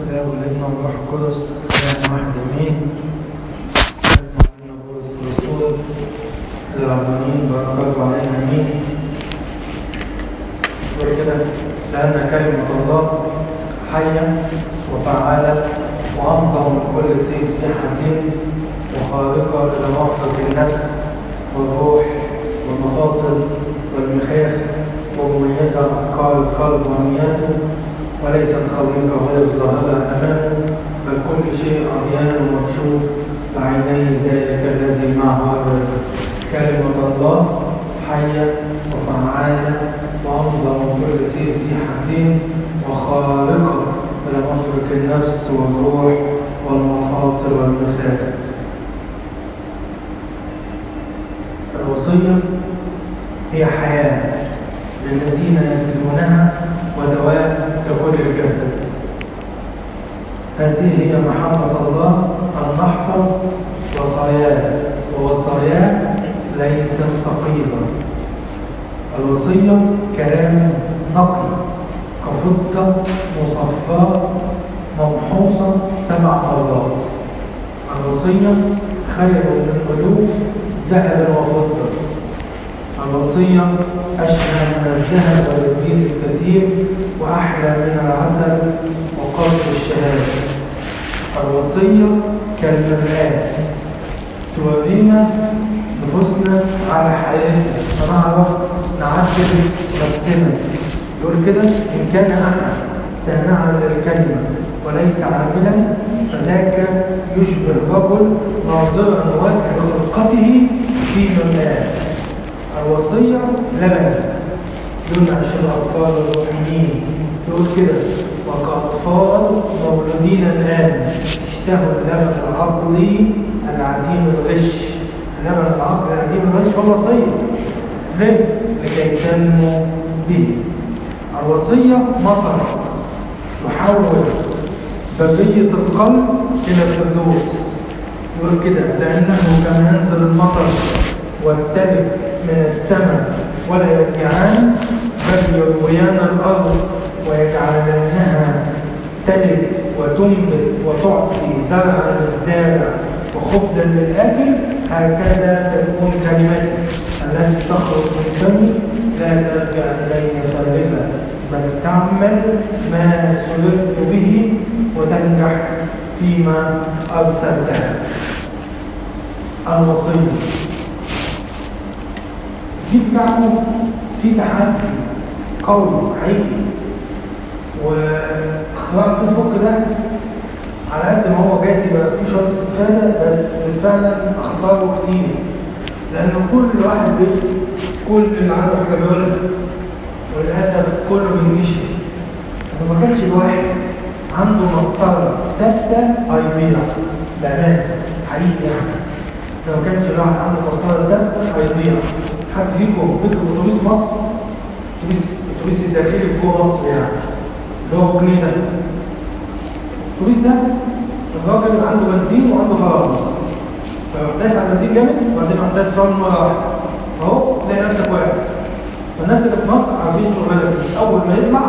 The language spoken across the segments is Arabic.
والآب والابن والروح القدس إله واحد آمين. الرسول العظيمين بركاته علينا آمين. وكده لأن كلمة الله حية وفعالة وأمضى من كل سيف ذي حدين وخارقة إلى مفرق النفس والروح والمفاصل والمخاخ ومميزة أفكار القلب ونياته وليست خليقة غير ظاهرة أمامه بل كل شيء عريان ومكشوف بعيني ذلك الذي معه كلمة الله حية وفعالة وأمضى من كل سيف ذي حدين وخارقة إلى مفرق النفس والروح والمفاصل والمخاخ. الوصية هي حياة للذين يمتلونها ودواء لكل الجسد. هذه هي محبة الله أن نحفظ وصاياه ووصاياه ليست ثقيلة. الوصية كلام نقي كفضة مصفاة ممحوصة 7 مرات. الوصية خير من ألوف ذهب وفضة. الوصية أشهى من الذهب والإبليس الكثير وأحلى من العسل وقلب الشهادة. الوصية كالمرآة تورينا نفوسنا على حياتنا فنعرف نعدل نفسنا. يقول كده إن كان أنا سامعا للكلمة وليس عاملا فذاك يشبه رجل ناظرا وجه خلقته في مرآة. الوصية لبن ينعش الأطفال الروحيين. يقول كده وكأطفال مولودين الآن اشتهوا اللبن العقلي العديم الغش. اللبن العقلي العديم الغش هو الوصية. ليه؟ لكي تنمو به. الوصية مطر يحول بقية القلب إلى الفردوس. يقول كده لأنه كما ينزل المطر والتلج من السماء ولا يرجعان بل يرويان الأرض ويجعلانها تلج وتنبت وتعطي زرعا للزارع وخبزا للآكل هكذا تكون كلمتي التي تخرج من فمي لا ترجع إلي فارغة بل تعمل ما سررت به وتنجح فيما أرسلتها. الوصية دي بتاعته في تحدي قوي حقيقي. واختراع الفيسبوك ده على قد ما هو جايز يبقى فيه شويه استفاده بس فعلا اخطاره كتير لان كل واحد بيفتي كل اللي عنده حاجه بيقولها وللاسف كله بينجشها. اذا ما كانش الواحد عنده مسطره ثابته هيضيع بامانه حقيقي يعني. إذا ما كانش الواحد عنده مسطره ثابته هيضيع. حد فيكم بيركب اتوبيس مصر؟ اتوبيس الداخلي جوه مصر يعني اللي هو جنيه ده. الاتوبيس ده الراجل عنده بنزين وعنده فرامل فداس على البنزين جامد وبعدين داس فرامل مره واحده اهو تلاقي نفسك واقع. فالناس اللي في مصر عارفين شغلانه اول ما يطلع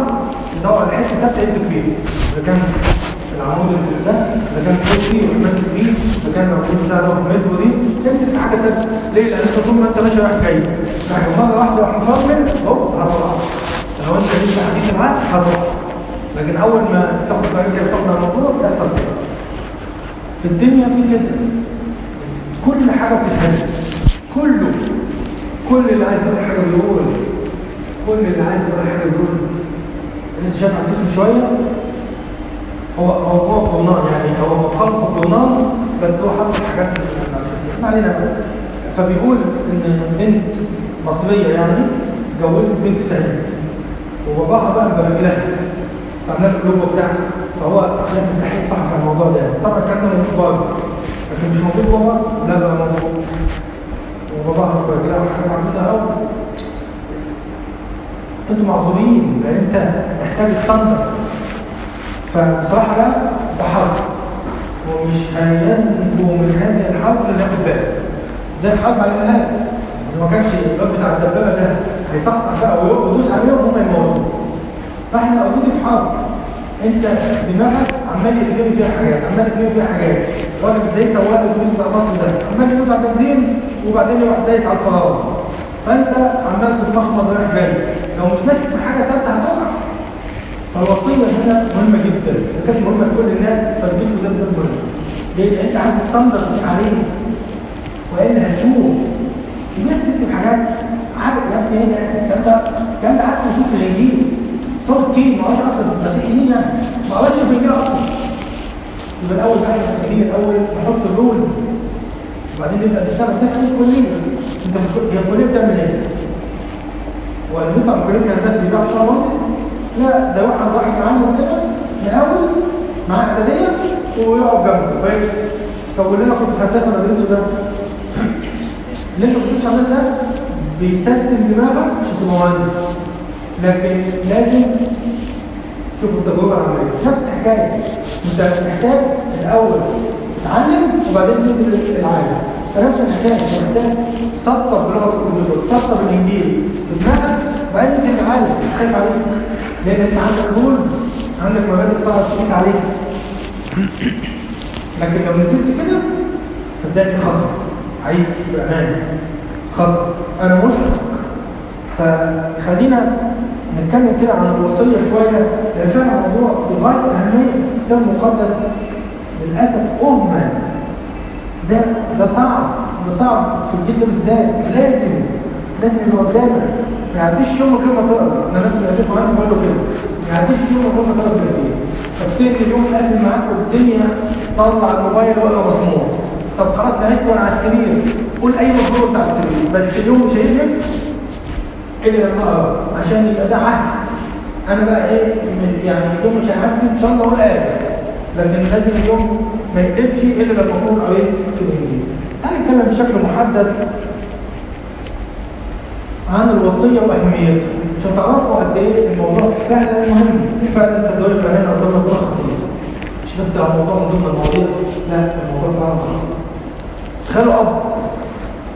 يدور على حته ثابته يمسك فيها. اذا كان العمود اللي ده اذا كان كرسي ماسك فيه اذا كان العمود بتاع ده في المترو دي تمسك في حاجه ثابته. ليه؟ لان انت طول ما انت ماشي رايح جاي لكن مره واحده راح مفرمل اهو هتقع. لو انت لسه حديث معاك هتقع. لكن اول ما تاخد بالك كده تاخد الموضوع بيحصل كده. في الدنيا في كده كل حاجه بتتهز. كل اللي عايز يقول حاجه بيقول. كل اللي عايز يقول حاجه بيقول. لسه شايف عزيز من شويه هو قرنان يعني هو خلف القرنان بس هو حط حاجات اسمع علينا. فبيقول ان بنت مصريه يعني جوزت بنت ثانيه وباباها بقى بارك لها فعملها الجروب بتاعها فهو عشان التحقيق صح في الموضوع ده. طبعا كان موجود بره لكن مش موجود جوه مصر لا بقى موجود وباباها بارك لها وحاجه عملتها قوي. انتوا معذورين لان انت محتاج ستاندرد. فبصراحه ده حرب ومش هينجو من هذه الحرب اللي ناخد بالك زي الحرب على الارهاب. ما كانش الواد بتاع الدبابه ده هيصحصح بقى ويدوس عليهم هم يموتوا. فاحنا اوريدي في حرب انت دماغك عمال يترمي فيها حاجات، عمال يترمي فيها حاجات. راجل زي سواق الاتوبيس بتاع مصر ده عمال يدوس على البنزين وبعدين يروح دايس على الفرامل، فانت عمال تتمخمض رايح جاي، لو مش ماسك في حاجه ثابته هتقع. فالوصيه هنا مهمه جدا، كانت مهمه لكل الناس، فالفيديو ده بالذات مهم. ليه؟ لان انت عايز تستنضف عليه والا هتموت. الناس بتكتب حاجات عارف يا ابني ايه ده؟ الكلام ده عكس ما في الانجيل. صوص كين ما هوش اصلا مسيحيين يعني، ما قراش في الانجيل اصلا. يبقى الاول حاجه الانجيل الاول نحط الرولز وبعدين نبدا نشتغل ده في الكليه. انت هي الكليه بتعمل ايه؟ والمطعم الكليه كان الناس بيبيعوا فيها مهندس؟ لا، ده واحد عنده كده الاول مع اعداديه ويقعد جنبه فيفتح. طب واللي انا كنت في هندسه بدرسه ده اللي انت بتدرسه هندسه ده بيسيستم دماغك عشان تبقى مهندس، لكن لازم تشوف التجربه العمليه. نفس الحكايه، انت محتاج الاول تتعلم وبعدين تنزل العالم. فنفس الحكايه انت محتاج تسطر بلغه الكمبيوتر، تسطر الانجيل في دماغك وبعدين تنزل العالم. خايف عليك لان انت عندك رولز، عندك مبادئ تعرف تقيس عليها. لكن لو نزلت كده صدقني خطر، عيب بامانه خطر. انا مشفق. فخلينا نتكلم كده عن الوصيه شويه، لان فعلا الموضوع في غايه الاهميه. الكتاب المقدس للاسف ده صعب في الجيل ده بالذات. لازم يبقى قدامك، ما يعديش يوم غير ما تقرا. انا ناس بيعرفوا عني بقول له كده، ما يعديش يوم غير ما تقرا في الانجيل. طب سيره اليوم قافل معاك والدنيا، طلع الموبايل ولا مضمون. طب خلاص نهيت وانا على السرير، قول اي مضمون بتاع السرير، بس اليوم مش هيهمك الا لما اقرا، عشان يبقى ده عهد. انا بقى ايه يعني اليوم مش هيعدي ان شاء الله اقول ايه، لكن لازم اليوم ما يقلبش الا لما اكون قريت في الانجيل. تعالى نتكلم بشكل محدد عن الوصيه واهميتها عشان تعرفوا قد ايه الموضوع فعلا مهم. فعلا صدقوني فعلا قدامنا موضوع خطير، مش بس على موضوع من ضمن المواضيع، لا الموضوع فعلا خطير. تخيلوا اب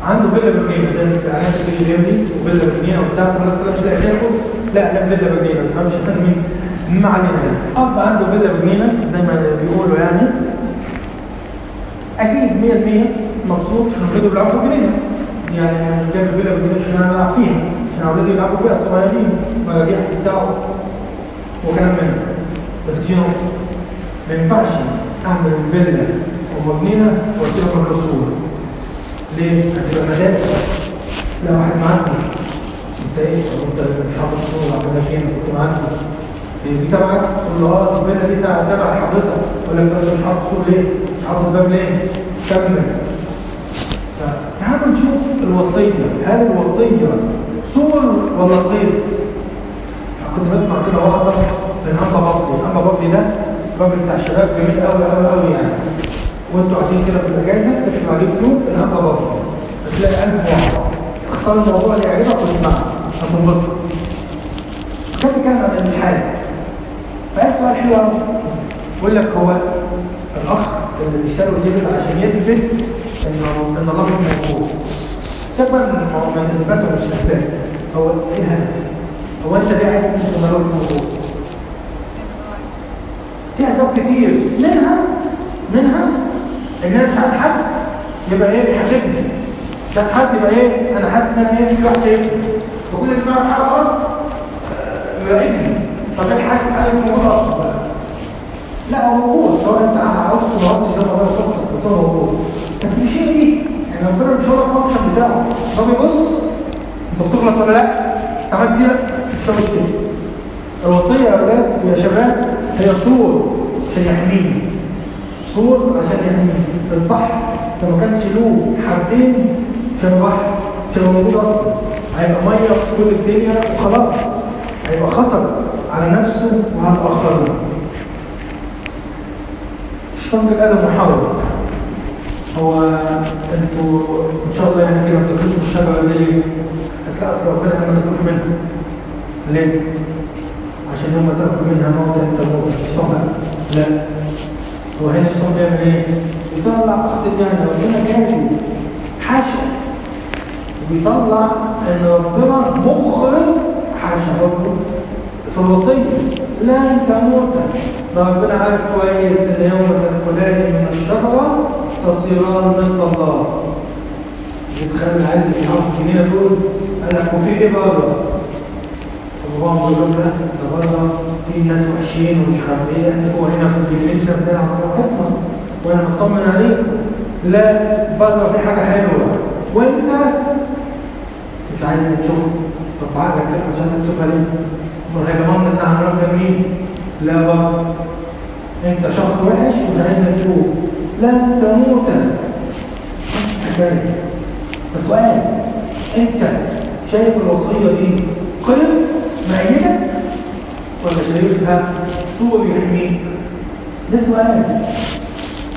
عنده فيلا بجنينه زي الاعلانات اللي دي، وفيلا بجنينه وبتاع، الناس كلها مش لاقيه تاكل، لا فيلا بجنينه ما تفهمش مين. ما علينا، اب عنده فيلا بجنينه زي ما بيقولوا يعني، اكيد 100% مبسوط ان اولاده بيلعبوا في الجنينه. يعني جاب فيلا بجنينه عشان انا العب فيها، عشان اولاده يلعبوا فيها الصغيرين المراجيح بتاعه وكلام منه. بس في نقطه، ما ينفعش اعمل فيلا وجنينه واسيبها من الرسول. ليه؟ هتبقى مدارس. لا واحد معاكم انت ايه؟ انت مش حاطط صور عملها فين؟ كنت معاكم دي تبعك؟ تقول له الفيلا دي تبع حضرتك، ولا انت مش حاطط صور ليه؟ مش حاطط باب ليه؟ كمل. فتعالوا نشوف الوصيه، هل الوصيه صور ولا قيد؟ كنت بسمع كده وعظه من أنبا بفضي ده راجل بتاع الشباب جميل قوي يعني، وانتوا قاعدين كده في الاجازه تكتبوا على اليوتيوب الأنبا بفضي هتلاقي 1000 واحد. اختار الموضوع اللي يعجبك وتسمعه هتنبسط. كان بيتكلم عن الالحاد، فقال سؤال حلو قوي، بيقول لك هو الاخ اللي بيشتري وتيجي عشان يثبت ان الله مش موجود، شايف من اثباته مش اثبات، هو ايه الهدف؟ هو انت ليه عايز تثبت ان الله مش موجود؟ في اسباب كتير، منها ان انا مش عايز حد يبقى ايه يحاسبني، مش عايز حد يبقى ايه انا حاسس ان انا ايه في واحد شايفني، وكل اللي بيعمل حاجه غلط يراقبني. طب الحاج انا مش موجود اصلا بقى. لا هو موجود، سواء انت عاوز تنقص ده ولا تنقص بس هو موجود، بس مش هي دي يعني ربنا مش هو الفانكشن بتاعه. هو بيبص انت بتغلط ولا لا؟ انت عملت كده مش هو كده. الوصيه يا اولاد يا شباب هي صور عشان يحميني، صور عشان يحميني. البحر لو ما كانش له حبتين مش هيبقى بحر، مش هيبقى موجود اصلا، هيبقى ميه في كل الدنيا وخلاص، هيبقى خطر على نفسه وعلى الاخرين. الشيطان بالادب محاور. هو انتوا ان شاء الله يعني كده ما تاكلوش من الشجره دي ليه؟ هتلاقي اصل ربنا ما تاكلوش منها. ليه؟ عشان هم تاكلوا منها موت انت موت الشيطان. لا هو هنا الشيطان بيعمل ايه؟ بيطلع اخطاء يعني ربنا جازي حاشا، وبيطلع ان ربنا مخرج حاشا. ربنا في الوصية لن تموت. ربنا عارف كويس ان يوم تأكلان من الشجرة تصيران مثل الله. يتخيل العيال اللي بيحطوا في الجنينة دول قال لك وفي ايه بره؟ طب هو بيقول لك ده بره في ناس وحشين ومش عارف ايه، احنا جوه هنا في الجنينة بنلعب على راحتنا وانا مطمن عليكم. لا، بره في حاجة حلوة وانت مش عايز تشوفها. طب عقلك كده مش عايز تشوفها ليه؟ امال هيبقى ضامن ان احنا جميل؟ لا بقى، انت شخص وحش ومش عايز تشوف. لن تموت. حكايه. فسؤال، انت شايف الوصيه دي قلب مأيدك ولا شايفها سور يحميك؟ ده سؤال.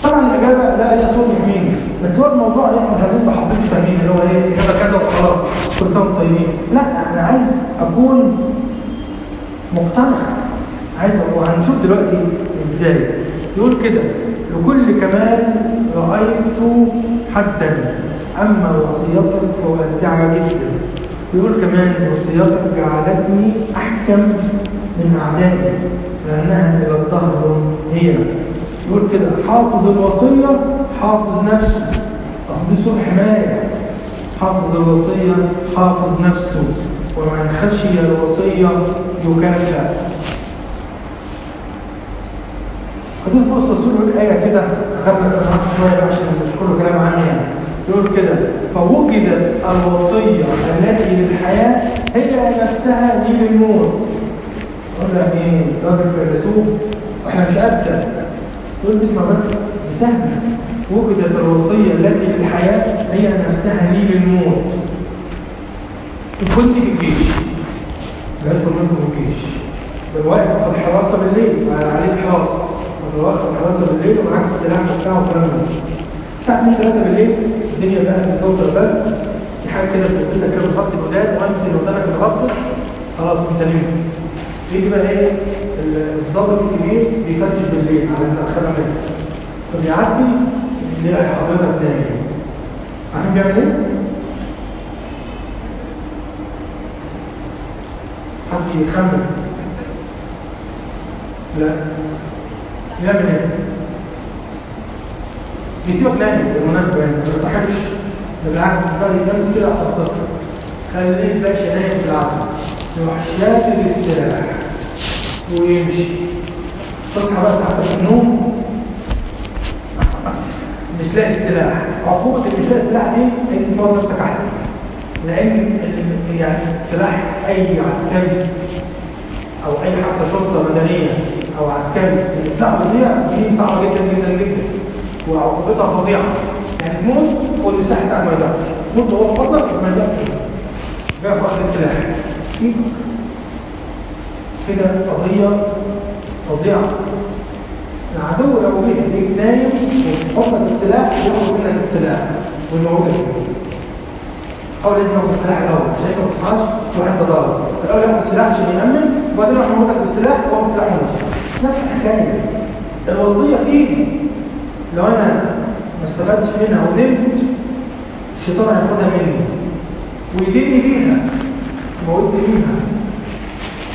طبعا الاجابه لا، هي سور يحميك، بس هو الموضوع احنا مش عايزين نبقى حافظين مش فاهمين اللي هو ايه اجابه كذا وخلاص كل سنه وانتم طيبين. لا، انا عايز اكون مقتنع، عايز وهنشوف دلوقتي ازاي. يقول كده: لكل كمال رأيت حدا، أما وصيتك فواسعة جدا. يقول كمان: وصيتك جعلتني أحكم من أعدائي لأنها إلى الظهر هي. يقول كده: حافظ الوصية حافظ نفسه. أصل دي سوء حماية. حافظ الوصية حافظ نفسه، ومن خشي الوصية يكافئ. خدين فرصة سورة الآية كده أخذنا شوية عشان مش كله كلام عني يعني. يقول كده: فوجدت الوصية التي للحياة هي نفسها دي للموت. يقول لك إيه؟ راجل فيلسوف وإحنا مش قد. يقول اسمع بس بسهل: وجدت الوصية التي للحياة هي نفسها لي للموت. إن كنت في الجيش، بيدخل منكم الجيش، واقف في الحراسة بالليل، عليك حراسة، واقف في الحراسة بالليل ومعاك السلاح بتاعه والكلام ده. الساعة 2 3 بالليل الدنيا بقى بتكون برد، في حاجة كده بتلبسها كده بتغطي الودان، وانس اللي قدامك اتغطت خلاص انت نمت. يجي بقى ايه؟ الضابط الكبير بيفتش بالليل على الخدمات، فبيعدي يلاقي حضرتك نايم. عارفين بيعمل ايه؟ حد يخمن؟ لا، يعمل ايه؟ بيسيبك نايم بالمناسبة يعني، ما تضحكش، بالعكس بقى يلمس كده عشان تصحى. خليك باشا نايم في العصر، يروح شادد السلاح ويمشي. تصحى بقى تحت النوم مش لاقي السلاح. عقوبة اللي مش لاقي السلاح دي انت تقعد نفسك احسن، لان يعني السلاح اي عسكري او اي حتى شرطة مدنية او عسكري السلاح بيضيع دي صعبة جدا جدا جدا وعقوبتها فظيعة. يعني تموت والسلاح بتاعك ما يضيعش، تموت وهو في بطنك بس ما يضيعش. جاي فقد السلاح سيبك كده، قضية فظيعة. العدو لو جه ليك نايم وتحطك السلاح ياخد منك السلاح ويموتك. اول لازم ياخد السلاح الاول، شايف ما تصحاش تروح انت ضارب. الاول ياخد السلاح عشان يامن، وبعدين يروح يموتك بالسلاح وياخد السلاح ويمشي. نفس الحكايه. الوصيه في ايدي، لو انا ما استفدتش منها ونمت الشيطان هياخدها مني ويديني بيها موتني بيها.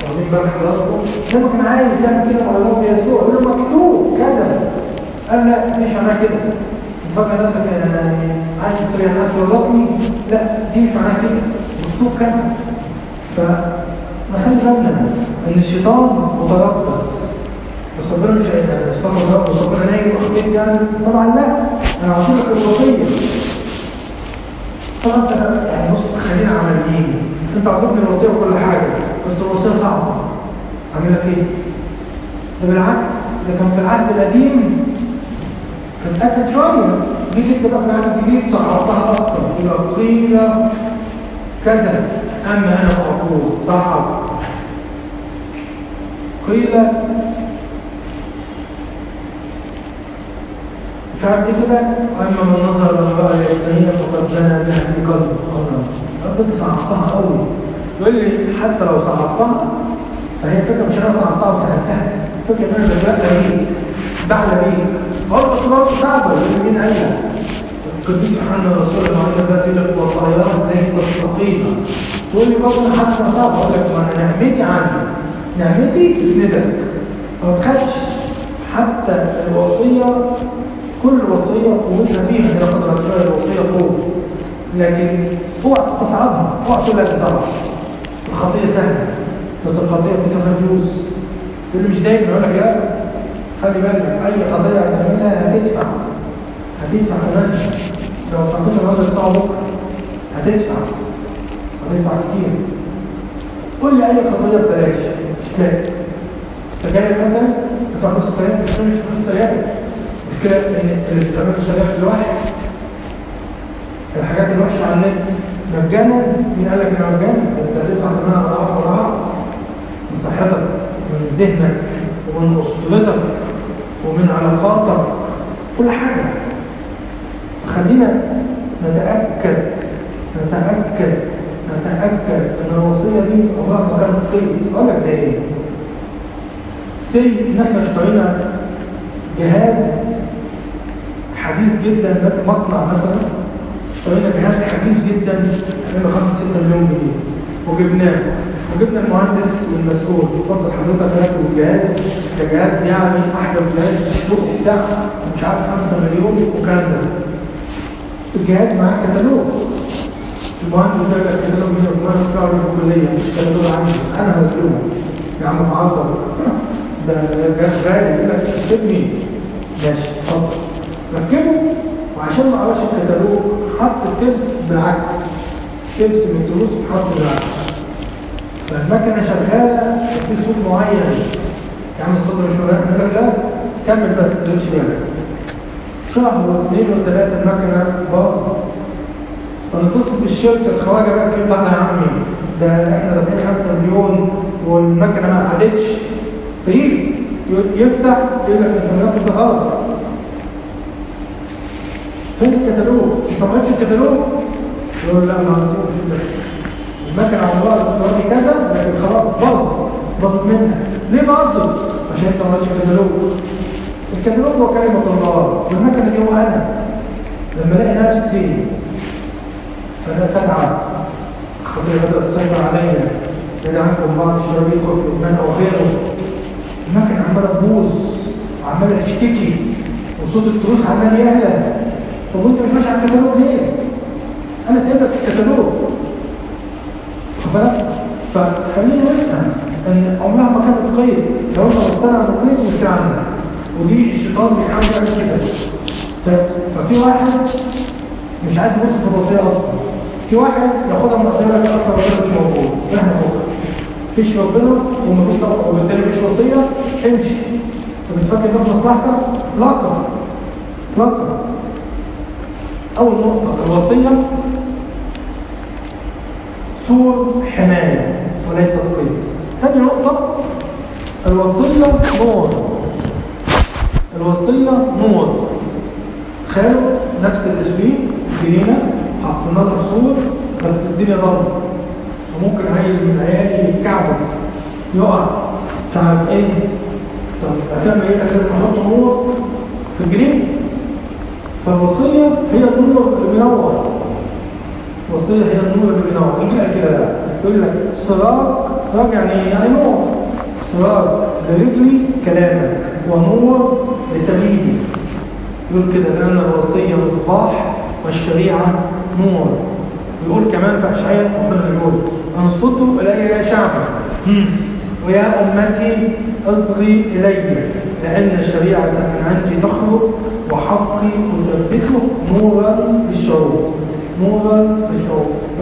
واخدين بالك حضراتكم؟ لما كان عايز يعمل كده مع الرب يسوع يقول له مكتوب كذا، قال لا مش معناها كده. تفكر نفسك يعني عايز تسوي الناس ورطني، لا دي مش معناها كده، مكتوب كذا. فنخلي بالنا ان الشيطان متربص، بس ربنا مش هيقدر. الشيطان متربص ربنا نايم وحكيت يعني؟ طبعا لا، انا هعطي لك الوصيه. طبعا يعني بص خلينا عمليين، انت عطيتني الوصيه وكل حاجه بس الوصيه صعبه، اعمل لك ايه؟ ده بالعكس، ده كان في العهد القديم كان اسهل شويه. جيت انت بقى في العهد الجديد صعبتها اكتر، يبقى قيل كذا اما انا فاقول صعب. قيل مش عارف ايه كده، اما من نظر لامرأة اليمين فقد زنى بها في قلبه. ربنا صعبتها قوي. يقول لي حتى لو صعبتها فهي الفكره مش انا صعبتها وسهلتها، الفكره ان انا بتبقى بيك بعلى بيك. هو بس برضه صعبه، مين قال لك؟ القديس يوحنا الرسول المعلم ده يقول لك وصاياه ليست ثقيله. تقول لي برضه انا حاسس انها صعبه، اقول لك ما انا نعمتي عني نعمتي تسندك، ما تخافش. حتى الوصية، كل وصية قوتها فيها إذا قدرت شوية الوصية قوة، لكن اوعى تستصعبها، اوعى تقول لها تصعب. الخطية سهلة بس الخطية بتدفع فلوس. اللي مش دايما يقول لك لا خلي بالك أي خطية هتعملها هتدفع كمان. لو ما تعطيش النهارده تدفع بكرة هتدفع كتير. قول لي أي خطية ببلاش مش تلاقي. السجاير مثلا تدفع نص السجاير مش فلوس السجاير. المشكلة إن اللي بتعمله السجاير في الواحد الحاجات الوحشة على النت مجانا. مين قال لك إنها مجانا؟ أنت هتدفع ثمنها أضعاف من صحتك ومن ذهنك ومن أسرتك ومن علاقاتك كل حاجة. فخلينا نتأكد ان الوصية دي عمرها ما كانت قيد. اقول لك زي ايه؟ ان احنا اشترينا جهاز حديث جدا، مثلا مصنع مثلا اشترينا جهاز حديث جدا ب 5-6 مليون جنيه وجبنا المهندس والمسؤول. اتفضل حضرتك هاتوا الجهاز كجهاز يعني احدث جهاز في السوق بتاعه مش عارف 5 مليون وكان ده. الجهاز معاه كتالوج. المهندس ده يبقى الكتالوج من المهندس بتاعه في الكليه مش كتالوج عندي انا هكتبه يا عم معطل ده جهاز غالي يقول لك اكتبني ماشي اتفضل ركبه. وعشان ما قراش الكتالوج حط الترس بالعكس، ترس من التروس اتحط بالعكس. فالمكنه شغاله في صوت معين يا عم الصوت مش مريح يقول لك لا كمل بس ما تقولش بالك. شهر واثنين وثلاثه المكنه باظت. فنتصل بالشركه الخواجه بقى كده بتاعنا يا عمي ده احنا دافعين 5 مليون والمكنه ما قعدتش. فيجي يفتح يقول لك انت منفذ ده غلط. فين الكتالوج؟ انت ما قريتش الكتالوج؟ يقول لا ما عرفتوش. المكنه عمرها الاستيرادي كذا لكن خلاص باظت منك. ليه باظت؟ عشان انت ما قريتش الكتالوج. الكتالوج هو كلمه الله والمكنه دي هو انا. لما الاقي نفسي بدأت أتعب خطية بدأت تسيطر عليا بعيد عنكم بعض الشباب يدخل في الإدمان أو غيره المكنة عمالة تبوظ وعمالة تشتكي وصوت التروس عمال يعلى. طب وأنت مش ماشي على الكتالوج ليه؟ أنا سايبك في الكتالوج. واخد بالك؟ فخلينا نفهم إن عمرها ما كانت قيد. لو أنت مقتنع بالقيد مش عندك ودي الشيطان بيحاول يعمل كده. ففي واحد مش عايز يبص في الوصية أصلا. في واحد ياخدها من قصيرة لك أكثر ربنا مش موجود. مهما هو مفيش ربنا ومفيش طبقة وبالتالي مفيش وصية امشي. طب بتفكر ده في مصلحتك؟ اطلاقا. أول نقطة الوصية سور حماية وليس قيد. ثاني نقطة الوصية نور. خالق نفس التشبيه جنينة حطينا لها سور بس الدنيا ضلمة وممكن عيل من عيالي يتكعبل يقع مش عارف ايه. طب هتعمل ايه؟ لازم نحط نور في الجنينة. فالوصية هي النور اللي بينور. الوصية هي النور اللي بينور. يجي لك كده يقول لك سراج يعني نور. سراج لرجلي كلامك ونور لسبيلي. يقول كده لأن الوصية مصباح والشريعة نور. يقول كمان في أشعياء ربنا يقول انصتوا إلي يا شعبي ويا أمتي اصغي إلي لأن الشريعة من عندي تخرج وحقي أثبته نورا للشعوب.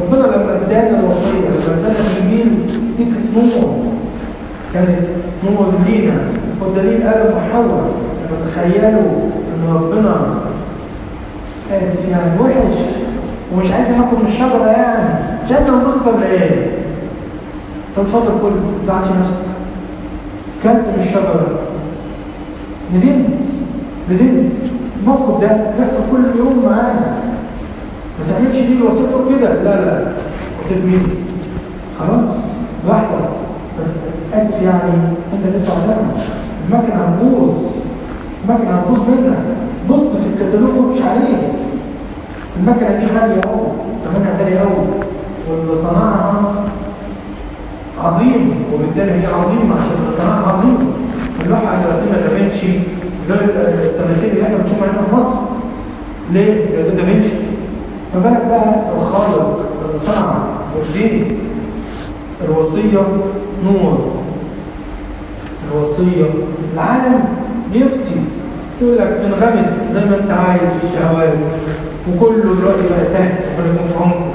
ربنا لما ادانا الوصية لما ادانا الإنجيل دي كانت نور لينا. والدليل آدم وحواء لما تخيلوا ان ربنا اسف يعني وحش ومش عايز ناكل من الشجره يعني مش عايز ننبسط ولا ايه؟ طب اتفضل كل ما تزعلش نفسك. كلت من الشجره ندمت. الموقف ده بيحصل كل يوم معانا. ما تعملش دي الوصيه كده لا وصيه مين؟ خلاص لوحدك بس اسف يعني انت تدفع ثمن. المكنه هتبوظ منك. بص في الكتالوج ومش عليه. المكنه دي غاليه قوي ثمنها غالي قوي واللي صنعها عظيم، وبالتالي هي عظيمه عشان صناعه عظيمه. اللوحه اللي رسمها دافنشي غير التماثيل اللي احنا بنشوفها هنا في مصر. ليه؟ ده دافنشي. ما بالك بقى الخالق صنع والدين. الوصيه نور. الوصيه العالم يفتي يقول لك انغمس زي ما انت عايز في الشهوات، وكله دلوقتي بقى سهل ربنا يكون في عمره،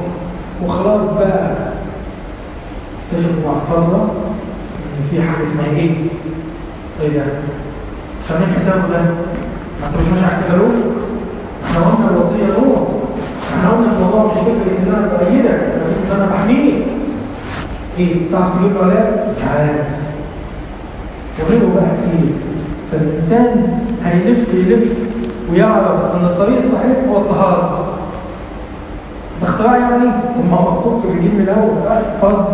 وخلاص بقى اكتشفوا بعد فتره ان في حاجه اسمها ايدز. ايه ده؟ مش عاملين حسابه ده؟ ما انتوا مش ماشي على الكتالوج؟ احنا قلنا الوصيه نور، احنا قلنا الموضوع مش فكره ان انا بايدك، ان انا بحميك. ايه؟ تعرف تجيب له علاج؟ مش عارف. وغيره بقى كتير. فالإنسان هيلف يلف ويعرف أن الطريق الصحيح هو الطهارة. ده اختراع يعني؟ ما هو مكتوب في الإنجيل الأول احفظ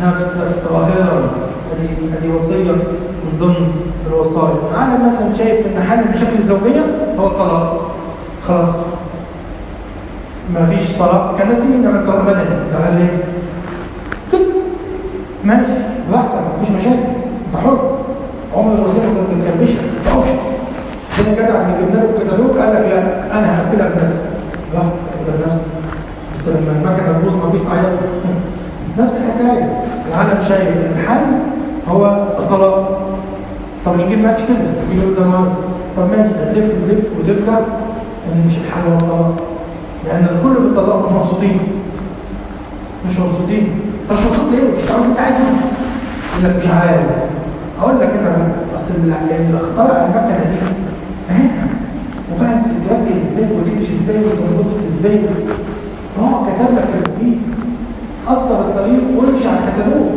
نفسك طاهرا. هذه وصية من ضمن الوصايا. العالم مثلا شايف أن حل المشاكل الزوجية هو الطلاق. خلاص ما فيش طلاق، كان لازم يعمل طلاق بدني. تعال ليه؟ كده ماشي براحتك، مفيش مشاكل، أنت حر. عمر الوصية كانت متكربشة تعوش. هنا جدع اللي جبنا له الكتالوج قال لك لا انا هقفلها بنفسي. لا هقفلها بنفسي. بس لما المكنه تبوظ مفيش تعيط. نفس الحكايه. العالم شايف ان الحل هو الطلاق. طب نجيب ماتش كده نجيب له ده. طب ماشي هتلف وتلف وتفتح ان مش الحل هو الطلاق. لان الكل بالطلاق مش مبسوطين. مش مبسوطين. طب مش مبسوط ليه؟ مش عارف انت عايز ايه؟ يقول لك مش عارف. اقول لك انا اصل اللي اخترع المكنه دي فاهمها وفاهم تتوجه ازاي وتمشي ازاي وتنبسط ازاي. هو كتب لك التوجيه، اثر الطريق وامشي على الكتالوج.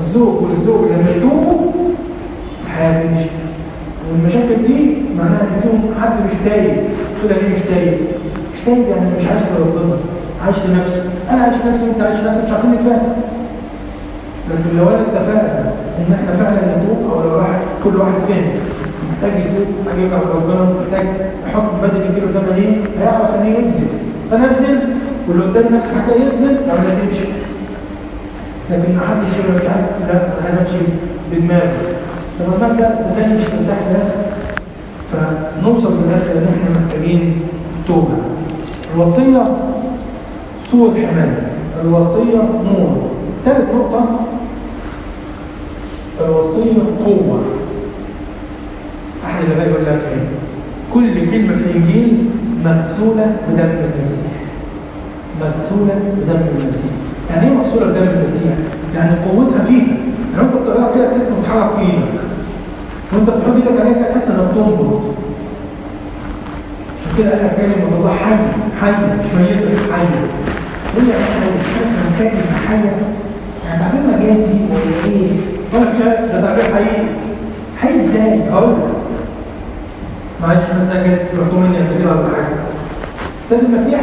الزوج والزوج لما يتوبوا هيمشي. والمشاكل دي معناها ان فيهم حد مش تايب. تقول لك ايه مش تايب؟ مش تايب يعني مش عايش لربنا، عايش لنفسه. انا عايش لنفسي وانت عايش لنفسك، مش عارفين نتفاهم. لكن لو انا اتفقنا ان احنا فعلا نتوب، او لو كل واحد فهم محتاج يتوب، محتاج يرجع لربنا، محتاج يحط بدل يجيله قدام عينيه، هيعرف ان ينزل. فننزل واللي قدام نفس الحاجه ينزل لما تمشي. لكن ما حدش يقول مش عارف لا انا همشي بدماغي. لما المبدا الثاني مش مرتاح في الاخر. فنوصل في الاخر ان احنا محتاجين توبه. الوصيه صوره حمايه. الوصيه نور. ثالث نقطة، الوصية قوة. أحد الآباء يقول لك إيه؟ كل كلمة في الإنجيل مغسولة بدم المسيح. مغسولة بدم المسيح. يعني إيه مغسولة بدم المسيح؟ يعني قوتها فيك. لو أنت بتقرأ كده تحس إنك بتتحرك في إيدك. وأنت بتحط إيدك عليها تحس إنك بتنبض. عشان كده قال لك كلمة الله حي، حي مش ميت، حي. يقول لك إحنا مش فاكر كلمة حية. يعني تعبير مجازي ولا ايه؟ ولا ده تعبير حقيقي. حقيقي ازاي؟ اقول لك. معلش مثلا جايز تبعتوا مني كده ولا حاجه. السيد المسيح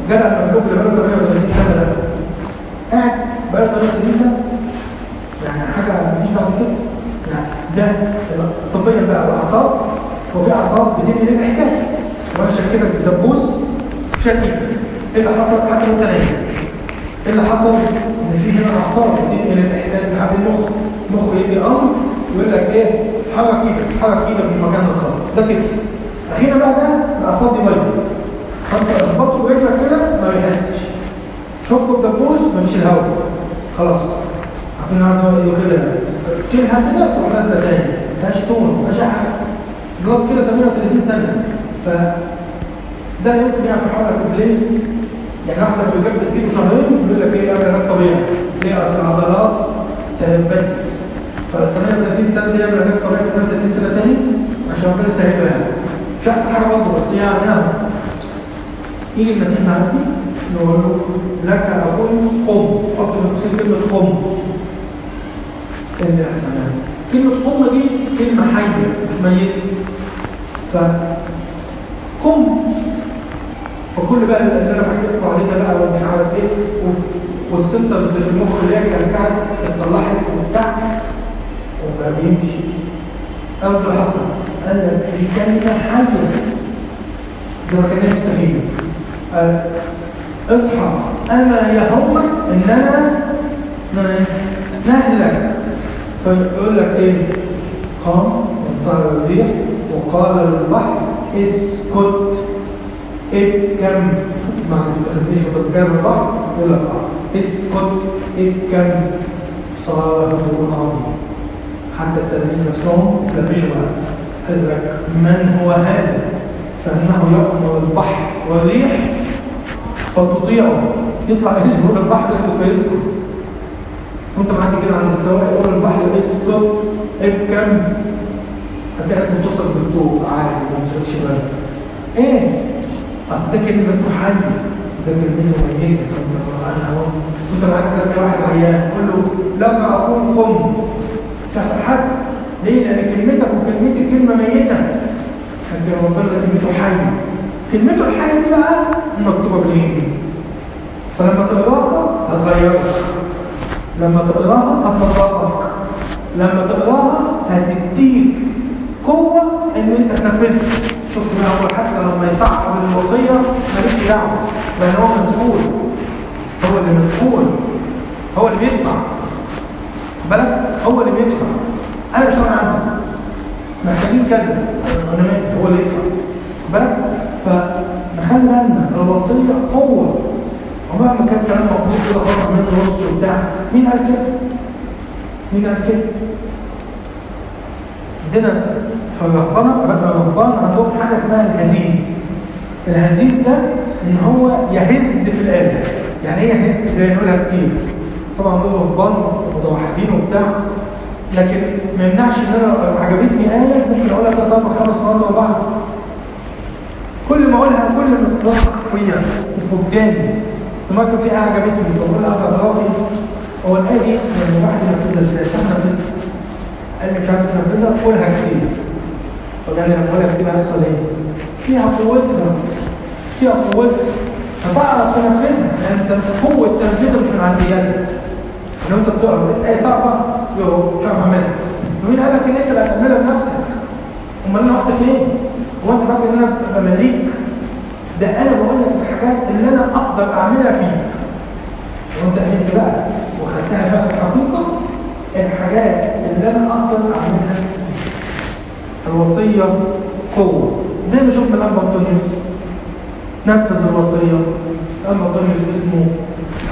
جدع المملوك اللي بقاله 38 سنه ده. قاعد بقاله 38 سنه. يعني حاجه مفيش بعد كده. لا ده طبيا بقى الاعصاب، وفي اعصاب بتنقل الاحساس. وانا كده بدبوس شكل. ايه اللي حصل؟ حتى وانت نايم. ايه اللي حصل؟ ان في هنا اعصاب بتنقل الاحساس لحد المخ. المخ يدي امر يقول لك ايه؟ حرك ايدك، حرك ايدك من مكان الخط. ده كده. اخيرا بقى ده الاعصاب دي بايظه. فانت تخبطه برجلك كده ما بيحسش. شوفه بدبوس مفيش الهواء. خلاص. عارفين عنده ايه كده؟ تشيلها كده تروح نازله تاني. ما فيهاش تون، ما فيهاش حاجه. خلاص كده 38 سنه. ده يمكن يعرف يحرك بالليل. يعني واحدة بيجبس جيبه شهرين يقول لك ايه علاج طبيعي. ليه؟ اصل العضلات تنبسط. فال 38 سنة دي يعمل علاج طبيعي 38 سنة تاني عشان ربنا يسهل له. مش احسن حاجة برضه بس يعني يجي المسيح معدي نقول له لك اقول قم. حط في قوسين كلمة قم. ايه اللي احسن يعني؟ كلمة قم دي كلمة حية مش ميتة. قم. فكل بقى اللي انا بحكي علينا بقى ومش عارف ايه والسنترز اللي في المخ اللي هي كانت اتصلحت وبتاع وبقى بيمشي. اول ما حصل قال لك دي كلمه حيه زي ما كان نفسي فيه. اصحى انا يهمك ان انا نهلك. فيقول لك ايه؟ قام وانطلق الريح وقال للبحر اسكت ابكم. ما تتخذيش وتتكلم البحر يقول لك اسكت ابكم صار هدوء عظيم. حتى التلاميذ نفسهم لفشوا بقى. قال لك من هو هذا؟ فانه يأمر البحر والريح فتطيعه. يطلع يقول البحر اسكت فيسكت. وانت معاك كده عند السواق يقول البحر اسكت ابكم، هتلاقي بتصل بالطوب عادي ما تشغلش بالك. ايه؟ اصل ده كلمته حي، ده كلمته ميته. انت معاك كده واحد عيان قول له لك اقول قم، مش هيحصل حد. ليه؟ لان كلمتك وكلمتي كلمه ميته. لكن ربنا كلمته حي. كلمته الحيه دي بقى مكتوبه في الانجيل. فلما تقراها هتغيرك، لما تقراها هتطبقك، لما تقراها هتديك قوه ان انت تنفذها. شفت بقى هو حتى لما يصعب الوصيه ماليش دعوه، لان هو مسؤول، هو اللي مسؤول، هو اللي بيدفع بالك، هو اللي بيدفع. انا مش طبعا عنه محتاجين كذا، هو اللي يدفع بالك. فنخلي بالنا الوصيه قوه، ومهما كان كلام مقبول كده خالص منه نص وبتاع. مين قال كده؟ مين قال كده؟ عندنا في الرهبان عندهم حاجه اسمها الهزيز. الهزيز ده ان هو يهز في الآية. يعني ايه يهز؟ زي نقولها كتير طبعا دول رهبان متوحدين وبتاع، لكن ما يمنعش ان انا عجبتني آية ممكن اقولها 3 4 5 مرات ورا بعض. كل ما اقولها كل ما تتضخ فيا وفقداني. لما كان في آية عجبتني فبقولها بأطرافي، هو الآية دي لما الواحد ينفذها ازاي؟ تنفذها. قال لي مش عارف تنفذها قولها كتير. طب يعني لما اقولها كتير هيحصل ايه؟ فيها قوتها، فيها قوتها، هتعرف تنفذها. لان قوه تنفيذها مش من عند يدك. لو انت بتقرا الايه صعبه مش عارف اعملها، ومين قال لك ان انت اللي هتعملها بنفسك؟ امال انا رحت فين؟ هو انت فاكر ان انا ابقى مليك؟ ده انا بقول لك الحاجات اللي انا اقدر اعملها فيك، وانت امنت بقى وخدتها بقى في الحقيقه. الحاجات اللي انا اقدر اعملها، الوصيه قوه. زي ما شفنا الان بطونيوس نفذ الوصيه. الان بطونيوس اسمه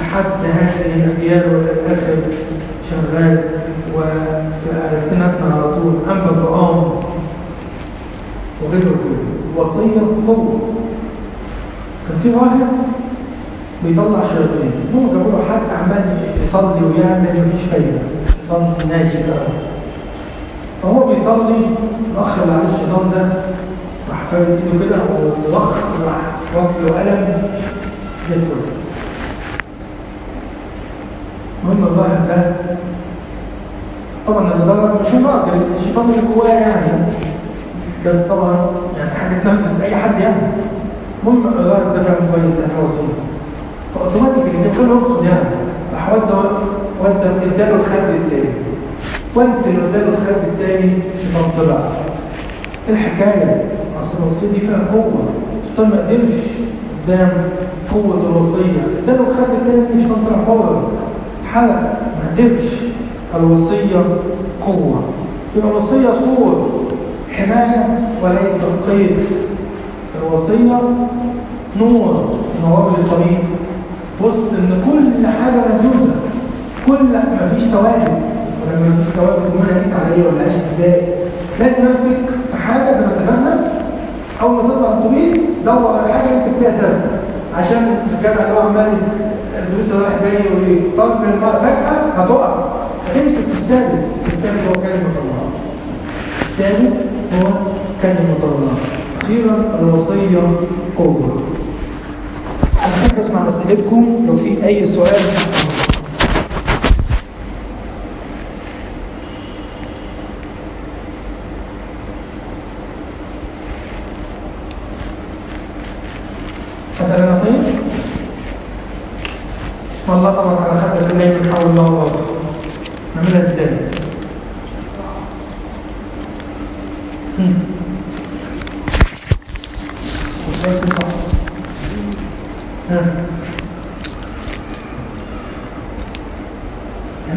لحد هذه الاجيال والاخر شغال، وفي سنتنا على طول انبا الطعام وغيره كله. الوصيه قوه. كان في راهب بيطلع شياطين، هم جابوا له حد عمال يصلي ويعمل مفيش فايده، الشيطان ناشف قوي. فهو بيصلي الاخ اللي عليه الشيطان ده راح فارد ايده كده وضخ راح واكله قلم زي الفل. المهم الراهب ده طبعا الراجل مش راجل، الشيطان اللي جواه يعني، بس طبعا يعني حاجه تنفذ اي حد يعني. المهم الراجل ده فاهم كويس يعني هو وصل، فاوتوماتيكلي كان يقصد يعني راح ودى اداله الخد التاني، وانس اللي اداله الخد التاني الشيطان طلع. الحكايه اصل الوصيه دي فيها قوه، الشيطان ما قدرش قدام قوه الوصيه، اداله الخد التاني الشيطان طلع فورا حرق، ما قدرش. الوصيه قوه. يبقى الوصيه صور حمايه وليس قيد. الوصيه نور للطريق، وسط ان كل حاجه مهزوزه، كل ما فيش ثوابت، ولما مفيش ثوابت وانا اقيس على ايه ولا عايش ازاي؟ لازم امسك في حاجه زي ما اتفقنا. اول ما تطلع الاتوبيس دور على حاجه امسك فيها سبب، عشان الجدع اللي هو عمال الاتوبيس رايح جاي ويصاب من الماء فجاه هتقع، هتمسك في الثابت. الثابت هو كلمه الله، الثابت هو كلمه الله. اخيرا الوصيه قوه. أنا بحب أسمع أسئلتكم لو في أي سؤال. أسأل أنا طيب؟ والله طبعا على خطة الليل بنحاول الله الله نعملها إزاي؟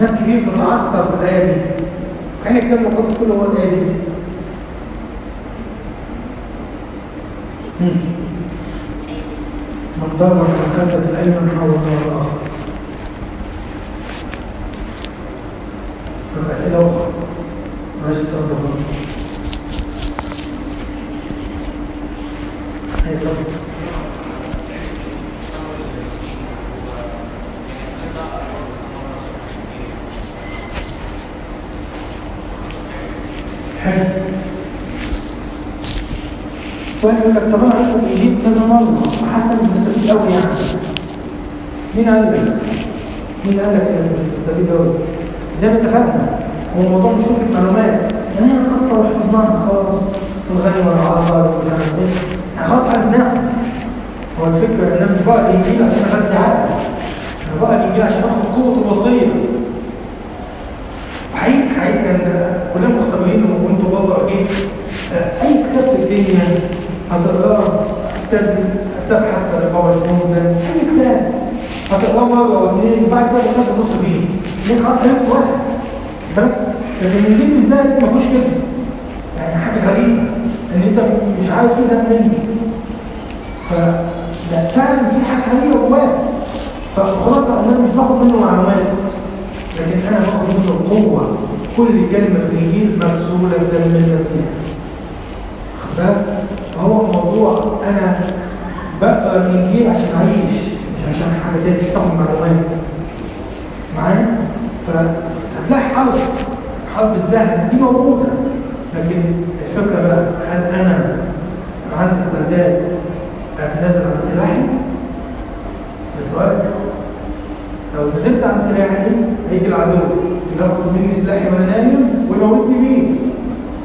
ناس كتير بتتعثر في الآية دي. كان الكتاب المقدس كله هو الآية دي. من ضرب الخلفة الأيمن حول الدار الآخر. أسئلة أخرى بلاش تستخدمها. هي طبعا حلو. سؤال يقول لك طب انا قريت الانجيل كذا مره وحاسس مش مستفيد قوي يعني. مين قال لك؟ مين قال لك انك مش مستفيد قوي؟ زي ما اتفقنا هو الموضوع مش فكره معلومات، يعني هي القصه وحفظناها خلاص في الغني والعصر ومش عارف ايه، يعني خلاص عرفناها. هو الفكره ان انا مش بقرا الانجيل عشان اغذي عقلي، انا بقرا الانجيل عشان اخد قوه الوصيه. حقيقي ان كلنا مختبرين وانتوا برضه اكيد اي كتاب في الدنيا هتقراه، كتاب حتى بابا شنودة، اي كتاب هتقراه مره واثنين وبعد كده الكتاب تبص فيه ليه خلاص عرفت واحد بالك. لكن الانجيل بالذات ما فيهوش كده، يعني حاجه غريبه ان انت مش عارف تزهق منه. فده فعلا في حاجه غريبه جواه. فخلاص الناس مش باخد منه معلومات، لكن انا باخد منه قوه. كل كلمه في الانجيل مرسوله بدم المسيح. فهو الموضوع انا بقرا الانجيل عشان اعيش مش عشان حاجه تانية، مش تاخد معلومات معايا. فهتلاقي حرف الذهن دي موجوده، لكن الفكره بقى هل انا عندي استعداد اتنازل عن سلاحي؟ ده سؤال. لو نزلت عن سلاحي هيجي العدو ياخد مني سلاحي وانا نايم ويموتني بيه.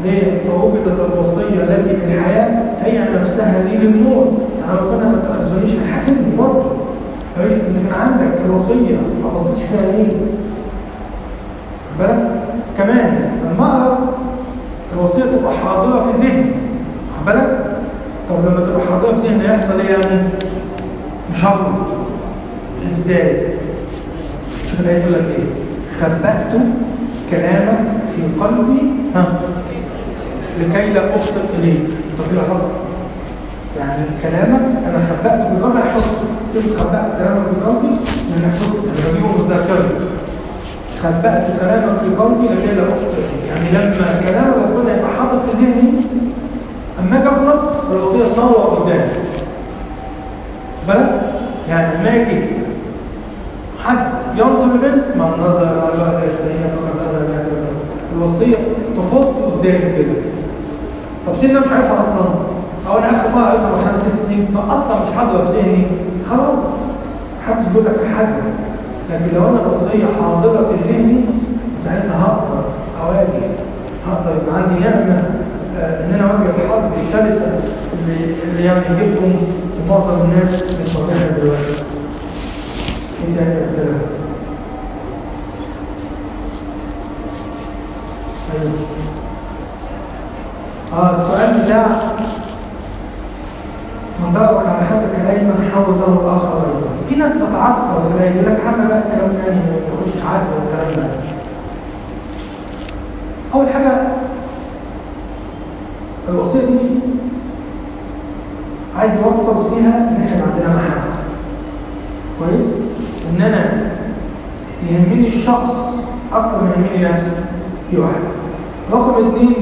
ليه؟ فوجدت الوصيه التي في الحياه هي نفسها لي للموت. يعني ربنا ما تاخذونيش يحاسبني برضه. انت كان عندك الوصيه ما بصيتش فيها ليه؟ بالك؟ كمان لما اقرا الوصيه تبقى حاضره في ذهني. خد بالك؟ طب لما تبقى حاضره في ذهني هيحصل ايه يعني؟ مش هغلط. ازاي؟ شوف الآية تقول لك ايه؟ خبأت كلامك في قلبي لكي لا أخطئ إليك. طب كده غلط. يعني كلامك أنا خبأته في قلبي أحفظه. تقول خبأت كلامك في قلبي لأن أحفظه. أنا بجيبه مذاكرة. خبأت كلامك في قلبي لكي لا أخطئ إليك. يعني لما كلام ربنا يبقى حاضر في ذهني أما أجي أغلط الوصية تنور قدامي. بالك؟ يعني لما أجي حد ينظر لبنت ما نظر على الوقت يشتهيها فقط هذا الوصية تفض قدامي كده. طب سنة مش عارفها أصلا أو أنا آخر مرة عرفتها من 5 سنين فأصلا مش حاضرة في ذهني خلاص محدش بيقول لك حاجة. لكن لو أنا الوصية حاضرة في ذهني ساعتها هقدر أواجه، هقدر يبقى عندي نعمة إن أنا أواجه الحرب الشرسة اللي يعني يجيبكم معظم الناس من صحيحة دلوقتي. إيه تاني أسئلة؟ السؤال بتاع من ضربك على خدك الأيمن حاول ضرب الآخر أيضا. في ناس بتعصر في الآية يقول لك حمل بقى الكلام تاني ما يخش عدل والكلام ده. أول حاجة الوصية دي عايز يوصل فيها إن إحنا عندنا محبة. كويس؟ إن أنا يهمني الشخص أكثر من يهمني نفسي. دي واحدة. رقم 2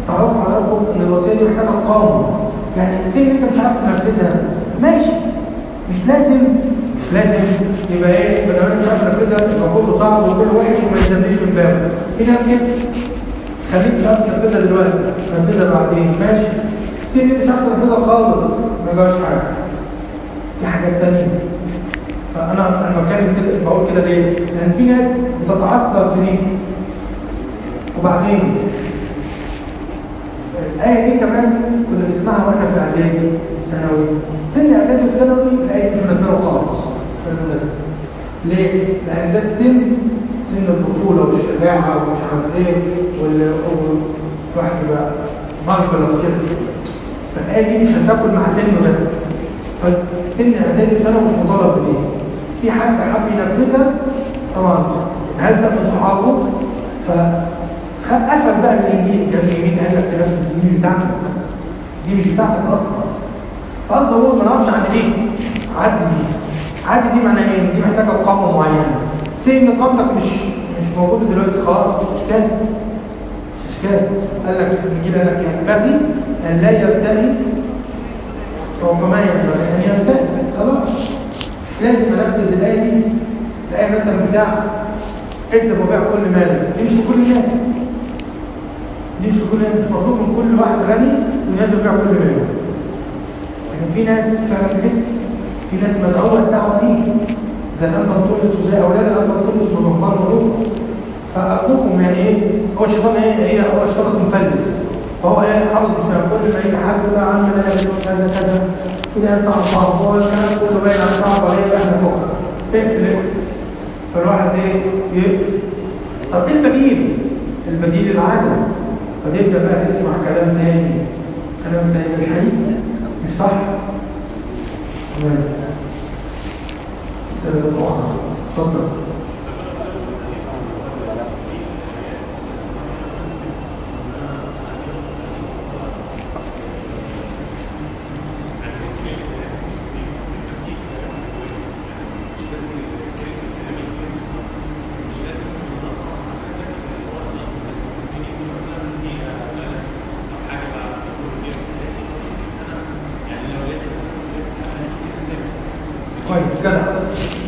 تعرفوا على رقم إن الوصية دي محتاجة قانون. يعني سن أنت مش عارف تنفذها ماشي، مش لازم يبقى إيه؟ بدل ما أنا مش عارف تنفذها يبقى كله صعب وكله وحش وما يسميش من بابه. إيه كده؟ خليك مش عارف تنفذها دلوقتي، تنفذها بعدين ماشي. سن أنت مش عارف تنفذها خالص ما يجراش حاجة. في حاجات تانية. فأنا بتكلم كده بقول كده ليه؟ لأن في ناس بتتعثر في دي. وبعدين الآية دي كمان كنا بنسمعها واحنا في إعدادي وثانوي. سن إعدادي وثانوي الآية مش مناسبة خالص. ليه؟ لأن ده سن البطولة والشجاعة ومش عارف إيه والواحد يبقى مارفلس كده. فالآية دي مش هتاكل مع سنه ده. فسن إعدادي وثانوي مش مطالب بديه. في حد حب ينفذها طبعا هزق من صحابه، فقفل بقى الانجيل. جاب اليمين قال لك تنفذ، دي مش بتاعتك، دي مش بتاعتك اصلا. فقصده هو ما نعرفش عن دي، عدي دي. عدي دي معناها ايه؟ دي محتاجه قامه معينه. سي ان قامتك مش موجوده دلوقتي، خلاص مش اشكال، مش اشكال. قال لك في الانجيل، قال لك ينبغي ان لا يبتغي فوق ما ينبغي ان يبتغي. خلاص لازم انفذ الايه دي. الايه مثلا بتاع اذهب وبيع كل مالك، دي مش لكل الناس، دي مش لكل الناس. مش مطلوب من كل واحد غني انه يذهب وبيع كل ماله. يعني في ناس فعلا كده، في ناس مدعوه الدعوه دي زي الانبا انطونيوس وزي اولاد الانبا انطونيوس من رهبان الروح. فابوكم يعني ايه؟ هو الشيطان ايه؟ هو الشيطان مفلس، فهو ايه؟ حاطط في كل ما يجي حد بقى عم ده كذا كذا كده صعب، هو الكلام كله باين على صعب عليه، احنا فوق اقفل. فالواحد ايه؟ يقفل. طب ايه البديل؟ البديل العالم. فتبدا بقى تسمع كلام تاني، كلام تاني مش حقيقي، مش صح. تمام. اتفضل.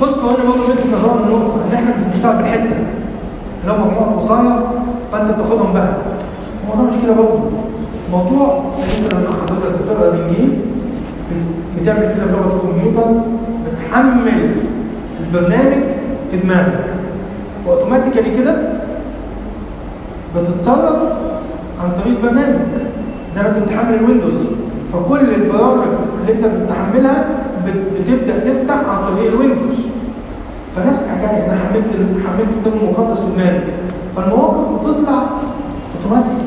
بص، هو انا برضه بنت نظام النقطه ان احنا بنشتغل بالحته، لو مجموعه قصير فانت بتاخدهم بقى. الموضوع مش كده برضه. الموضوع انت لما حضرتك بتقرا الانجيل بتعمل كده بلغه الكمبيوتر، بتحمل البرنامج في دماغك واوتوماتيكالي كده بتتصرف عن طريق البرنامج زي ما انت بتحمل الويندوز. فكل البرامج اللي انت بتحملها بتبدا تفتح عن طريق الويندوز. فنفس الحكايه، انا حملت الكتاب المقدس في دماغي، فالمواقف بتطلع اوتوماتيك.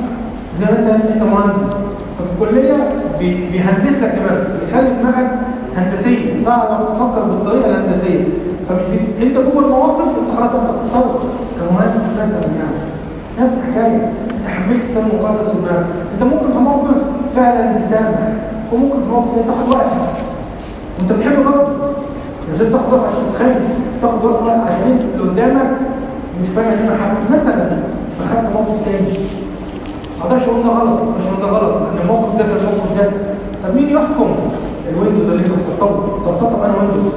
زي مثلا انت مهندس، ففي الكليه بيهندس لك دماغك، بيخلي دماغك هندسيه، تعرف تفكر بالطريقه الهندسيه. فمش انت جوه المواقف انت خلاص انت بتتصور كمهندس مثلا. يعني نفس الحكايه، انت حملت الكتاب المقدس في دماغك. انت ممكن في موقف فعلا تسامح، وممكن في موقف تاخد وقت وانت بتحب برضه. لازم تاخد وقت عشان تتخيل، تاخد وقت عشان اللي قدامك مش فاهم ان انا حابب مثلا فخدت موقف تاني. ما اقدرش اقول ده غلط، ما اقدرش اقول ده غلط، لان الموقف ده كان الموقف ده. طب مين يحكم الويندوز اللي انت بتسطبه؟ طب سطب انا ويندوز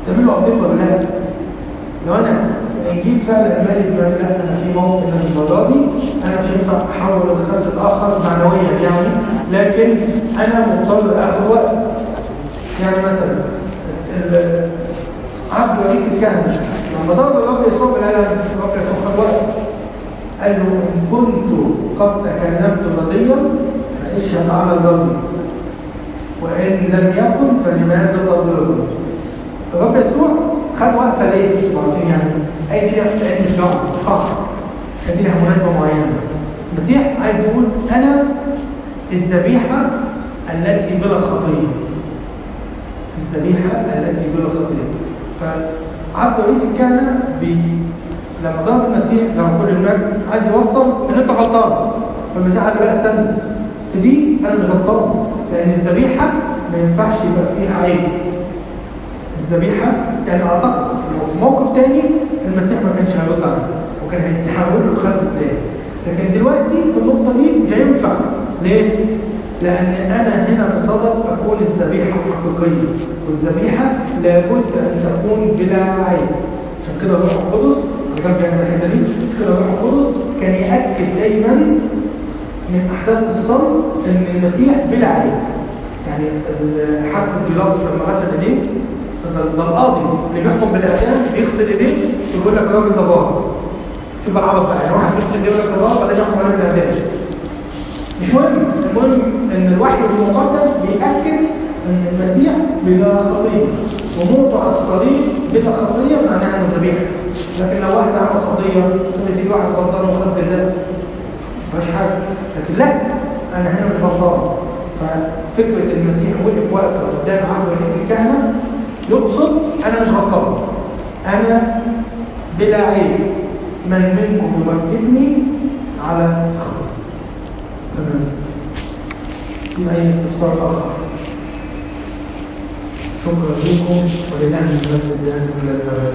تعمل له ابديت ولا لا؟ لو انا في الانجيل فعلا مالي دماغي، لا انا في موقف من المره دي انا مش هينفع احول الخلف الاخر معنويا يعني، لكن انا مضطر اخد وقت. يعني مثلا عبد رئيس الكهنه لما ضرب الرب يسوع بالقلم، الرب يسوع خد وقت، قال له ان كنت قد تكلمت رضيا فاشهد على الرب، وان لم يكن فلماذا تضربني؟ الرب يسوع خد وقفه ليه؟ مش تبقوا عارفين يعني اي دي مش دعوه، مش قهر، دي لها مناسبه معينه. المسيح عايز يقول انا الذبيحه التي بلا خطيه، الذبيحه التي بلا خطيه. فعبد رئيس الكهنه لما ضرب المسيح لما كل المجد عايز يوصل ان انت غلطان، فالمسيح قال له لا استنى، في دي انا مش غلطان، لان الذبيحه ما ينفعش يبقى فيها عيب. الذبيحه يعني اعتقد في موقف تاني المسيح ما كانش هيرد عنه وكان هيحاول له الخلق التاني، لكن دلوقتي في النقطه دي مش هينفع. ليه؟ لان انا هنا بصدد اكون الذبيحه حقيقيه، والذبيحه لابد ان تكون بلا عيب. عشان كده الروح القدس كان بيعمل الحته دي، كده الروح القدس كان ياكد دايما من احداث الصلب ان المسيح بلا عيب. يعني حادثه بيلاطس لما غسل ايديه، ده القاضي اللي بيحكم بالاعدام بيغسل ايديه ويقول لك الراجل ده بار. شوف العبط بقى، يعني واحد بيغسل ايديه يقول لك ده بار بعدين يحكم عليه بالاعدام. مش مهم، المهم ان الوحي المقدس بيأكد ان المسيح بلا خطيه، وموته على الصليب بلا خطيه معناها انه ذبيحه. لكن لو واحد عمل خطيه يجي واحد غلطان وخد جزاء مفيش حاجه، لكن لا انا هنا مش غلطان. ففكره المسيح وقف وقفه قدام عبد رئيس الكهنه يقصد انا مش غلطان، أنا بلا عيب، من منكم يمكنني على خطأ. تمام. في أي استفسار آخر؟ شكرا لكم ولله المجد الآن إلى الأبد.